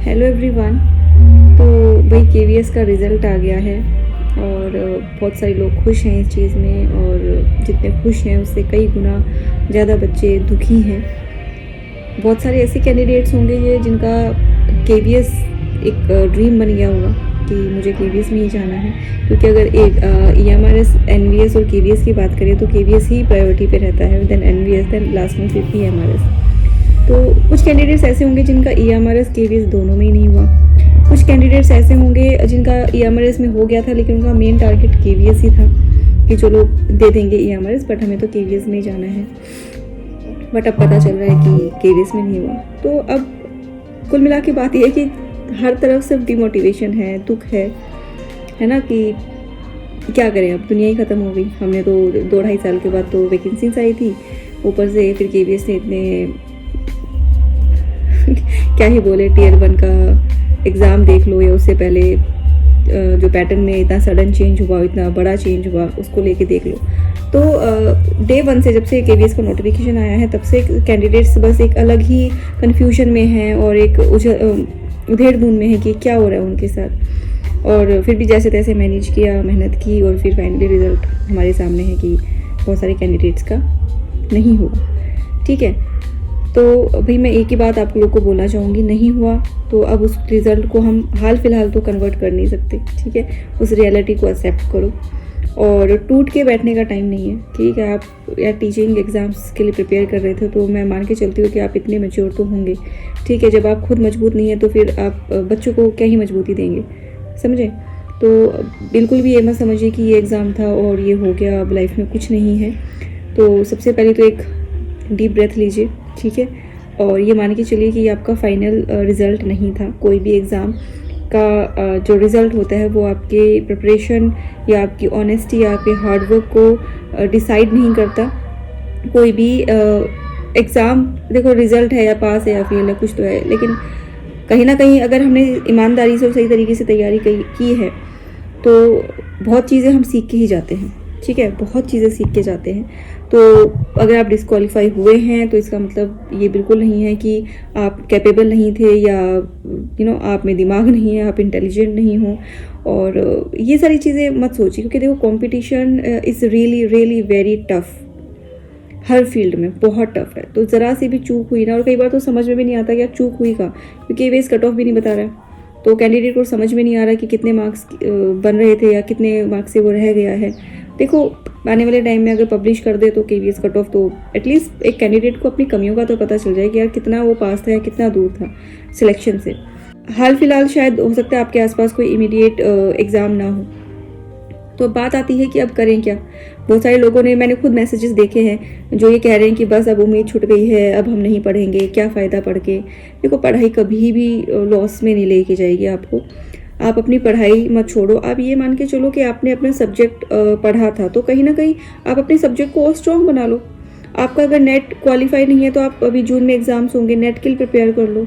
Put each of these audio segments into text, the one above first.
Hello everyone. तो भाई KVS का रिज़ल्ट आ गया है और बहुत सारे लोग खुश हैं इस चीज़ में, और जितने खुश हैं उससे कई गुना ज़्यादा बच्चे दुखी हैं। बहुत सारे ऐसे कैंडिडेट्स होंगे ये जिनका केवीएस एक ड्रीम बन गया होगा कि मुझे केवीएस में ही जाना है, क्योंकि अगर एक ईएमआरएस, एनवीएस और केवीएस की बात करें तो केवीएस ही प्रायोरिटी पे रहता है, देन एनवीएस, देन लास्ट में फिर ईएमआरएस। तो कुछ कैंडिडेट्स ऐसे होंगे जिनका ईएमआरएस केवीएस दोनों में ही नहीं हुआ। कुछ कैंडिडेट्स ऐसे होंगे जिनका ईएमआरएस में हो गया था लेकिन उनका मेन टारगेट केवीएस ही था कि चलो दे देंगे ईएमआरएस, बट हमें तो केवीएस में ही जाना है। बट अब पता चल रहा है कि केवीएस में नहीं हुआ। तो अब कुल मिला के बात यह है कि हर तरफ सिर्फ डिमोटिवेशन है, दुख है ना, कि क्या करें, अब दुनिया ही ख़त्म हो गई। हमने तो 2-2.5 साल के बाद तो वैकेंसीज आई थी, ऊपर से फिर केवीएस ने इतने क्या ही बोले, टीयर 1 का एग्ज़ाम देख लो या उससे पहले जो पैटर्न में इतना सडन चेंज हुआ, इतना बड़ा चेंज हुआ, उसको लेके देख लो। तो डे 1 से जब से केवीएस का नोटिफिकेशन आया है तब से कैंडिडेट्स बस एक अलग ही कन्फ्यूजन में हैं और एक उधेड़ बुन में है कि क्या हो रहा है उनके साथ। और फिर भी जैसे तैसे मैनेज किया, मेहनत की, और फिर फाइनली रिज़ल्ट हमारे सामने है कि बहुत सारे कैंडिडेट्स का नहीं हुआ। ठीक है, तो भाई मैं एक ही बात आप लोग को बोलना चाहूँगी, नहीं हुआ तो अब उस रिज़ल्ट को हम हाल फिलहाल तो कन्वर्ट कर नहीं सकते। ठीक है, उस रियलिटी को एक्सेप्ट करो और टूट के बैठने का टाइम नहीं है। ठीक है, आप या टीचिंग एग्ज़ाम्स के लिए प्रिपेयर कर रहे थे तो मैं मान के चलती हूँ कि आप इतने मैच्योर तो होंगे। ठीक है, जब आप खुद मजबूत नहीं है तो फिर आप बच्चों को क्या ही मजबूती देंगे, समझे। तो बिल्कुल भी ये मत समझिए कि ये एग्ज़ाम था और ये हो गया, अब लाइफ में कुछ नहीं है। तो सबसे पहले तो एक डीप ब्रेथ लीजिए, ठीक है, और ये मान के चलिए कि आपका फाइनल रिज़ल्ट नहीं था। कोई भी एग्ज़ाम का जो रिज़ल्ट होता है वो आपके प्रिपरेशन या आपकी ऑनेस्टी या आपके हार्डवर्क को डिसाइड नहीं करता। कोई भी एग्ज़ाम, देखो रिज़ल्ट है या पास है या फेल है, कुछ तो है, लेकिन कहीं ना कहीं अगर हमने ईमानदारी से और सही तरीके से तैयारी की है तो बहुत चीज़ें हम सीख के ही जाते हैं। ठीक है, बहुत चीज़ें सीख के जाते हैं। तो अगर आप डिस्क्वालीफाई हुए हैं तो इसका मतलब ये बिल्कुल नहीं है कि आप कैपेबल नहीं थे या आप में दिमाग नहीं है, आप इंटेलिजेंट नहीं हो। और ये सारी चीज़ें मत सोचिए, क्योंकि देखो competition is really really very tough, her field में बहुत टफ है। तो ज़रा सी भी चूक हुई ना, और कई बार तो समझ में भी नहीं आता कि आप चूक हुई कहाँ, क्योंकि वेस कट ऑफ भी नहीं बता रहा है। तो कैंडिडेट को समझ में नहीं आ रहा कि कितने मार्क्स बन रहे थे या कितने मार्क्स से वो रह गया है। देखो आने वाले टाइम में अगर पब्लिश कर दे तो केवीएस कट ऑफ, तो एटलीस्ट एक कैंडिडेट को अपनी कमियों का तो पता चल जाए कि यार कितना वो पास था या कितना दूर था सिलेक्शन से। हाल फिलहाल शायद हो सकता है आपके आसपास कोई इमीडिएट एग्ज़ाम ना हो। तो बात आती है कि अब करें क्या। बहुत सारे लोगों ने, मैंने खुद मैसेजेस देखे हैं जो ये कह रहे हैं कि बस अब उम्मीद छूट गई है, अब हम नहीं पढ़ेंगे, क्या फ़ायदा पढ़ के। देखो पढ़ाई कभी भी लॉस में नहीं लेके जाएगी आपको। आप अपनी पढ़ाई मत छोड़ो। आप ये मान के चलो कि आपने अपना सब्जेक्ट पढ़ा था तो कहीं ना कहीं आप अपने सब्जेक्ट को और स्ट्रॉन्ग बना लो। आपका अगर नेट क्वालिफाई नहीं है तो आप अभी जून में एग्ज़ाम्स होंगे, नेट के लिए प्रिपेयर कर लो।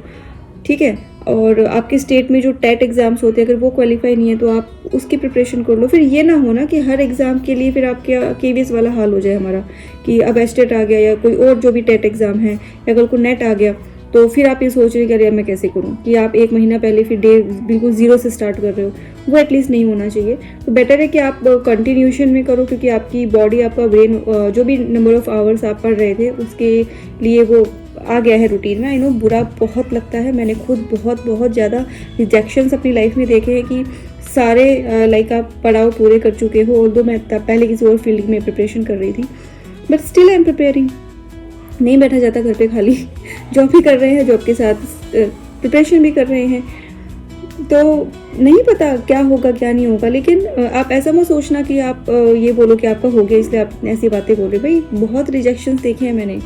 ठीक है, और आपके स्टेट में जो टेट एग्ज़ाम्स होते हैं अगर वो क्वालिफाई नहीं है तो आप उसकी प्रिपरेशन कर लो। फिर ये ना हो ना कि हर एग्ज़ाम के लिए फिर आपके केवीएस वाला हाल हो जाए हमारा, कि अब एस्टेट आ गया या कोई और जो भी टेट एग्ज़ाम है, या अगर कोई नेट आ गया तो फिर आप ये सोच रहे कि अरे मैं कैसे करूँ, कि आप 1 महीना पहले फिर डे बिल्कुल ज़ीरो से स्टार्ट कर रहे हो। वो एटलीस्ट नहीं होना चाहिए। तो बेटर है कि आप कंटिन्यूशन में करो, क्योंकि आपकी बॉडी, आपका ब्रेन, जो भी नंबर ऑफ़ आवर्स आप पढ़ रहे थे उसके लिए वो आ गया है रूटीन में। आई नो बुरा बहुत लगता है, मैंने खुद बहुत ज़्यादा रिजेक्शंस अपनी लाइफ में देखे हैं कि सारे लाइक आप पढ़ाओ पूरे कर चुके हो, और दो मैं पहले किसी और फील्ड में प्रिपरेशन कर रही थी, but still I am preparing. नहीं बैठा जाता घर पे खाली, जॉब भी कर रहे हैं, जॉब के साथ प्रिपरेशन भी कर रहे हैं। तो नहीं पता क्या होगा क्या नहीं होगा, लेकिन आप ऐसा मत सोचना कि आप ये बोलो कि आपका हो गया इसलिए आप ऐसी बातें बोल रहे। भाई बहुत रिजेक्शंस देखे हैं मैंने,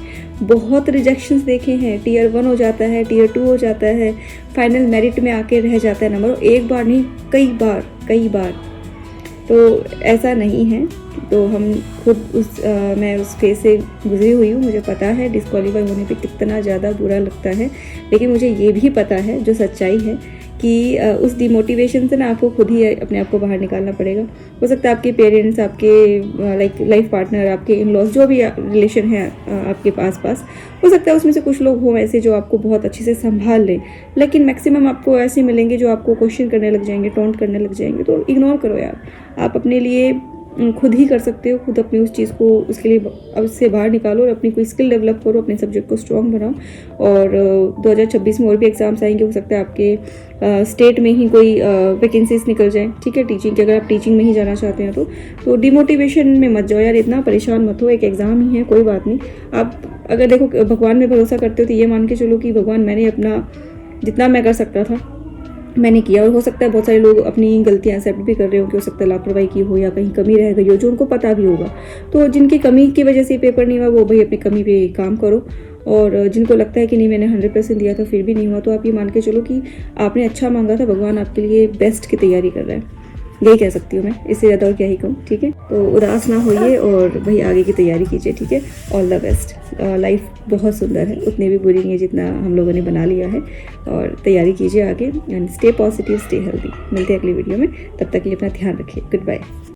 बहुत रिजेक्शंस देखे हैं। टीयर 1 हो जाता है, टीयर 2 हो जाता है, फाइनल मेरिट में आके रह जाता है नंबर। एक बार नहीं, कई बार। तो ऐसा नहीं है। तो हम खुद मैं उस फेज से गुजरी हुई हूँ, मुझे पता है डिस्क्वालीफाई होने पे कितना ज़्यादा बुरा लगता है। लेकिन मुझे ये भी पता है जो सच्चाई है कि उस डिमोटिवेशन से ना आपको खुद ही अपने आप को बाहर निकालना पड़ेगा। हो सकता है आपके पेरेंट्स, आपके लाइफ पार्टनर, आपके इन लॉज, जो भी रिलेशन है आपके पास हो सकता है उसमें से कुछ लोग हों ऐसे जो आपको बहुत अच्छे से संभाल लें, लेकिन मैक्सिमम आपको ऐसे मिलेंगे जो आपको क्वेश्चन करने लग जाएंगे, टॉन्ट करने लग जाएंगे। तो इग्नोर करो यार, आप अपने लिए खुद ही कर सकते हो, खुद अपनी उस चीज़ को उसके लिए अब उससे बाहर निकालो और अपनी कोई स्किल डेवलप करो, अपने सब्जेक्ट को स्ट्रॉन्ग बनाओ। और 2026 में और भी एग्ज़ाम्स आएंगे, हो सकता है आपके स्टेट में ही कोई वैकेंसीज निकल जाए, ठीक है, टीचिंग की। अगर आप टीचिंग में ही जाना चाहते हैं तो डिमोटिवेशन में मत जाओ यार, इतना परेशान मत हो, एक एग्ज़ाम ही है, कोई बात नहीं। आप अगर देखो भगवान में भरोसा करते हो तो ये मान के चलो कि भगवान, मैंने अपना जितना मैं कर सकता था मैंने किया, और हो सकता है बहुत सारे लोग अपनी गलतियां एक्सेप्ट भी कर रहे हो कि हो सकता है लापरवाही की हो या कहीं कमी रह गई हो, जो उनको पता भी होगा। तो जिनकी कमी की वजह से पेपर नहीं हुआ, वो भाई अपनी कमी पे काम करो। और जिनको लगता है कि नहीं मैंने 100% दिया था फिर भी नहीं हुआ, तो आप ये मान के चलो कि आपने अच्छा मांगा था, भगवान आपके लिए बेस्ट की तैयारी कर रहा है। यही कह सकती हूँ मैं, इससे ज़्यादा और क्या ही कहूँ, ठीक है। तो उदास ना होइए और भाई आगे की तैयारी कीजिए, ठीक है। All the best. लाइफ बहुत सुंदर है, उतनी भी बुरी नहीं है जितना हम लोगों ने बना लिया है। और तैयारी कीजिए आगे, and stay positive, stay healthy. मिलते हैं अगली वीडियो में, तब तक के लिए अपना ध्यान रखिए। Good bye.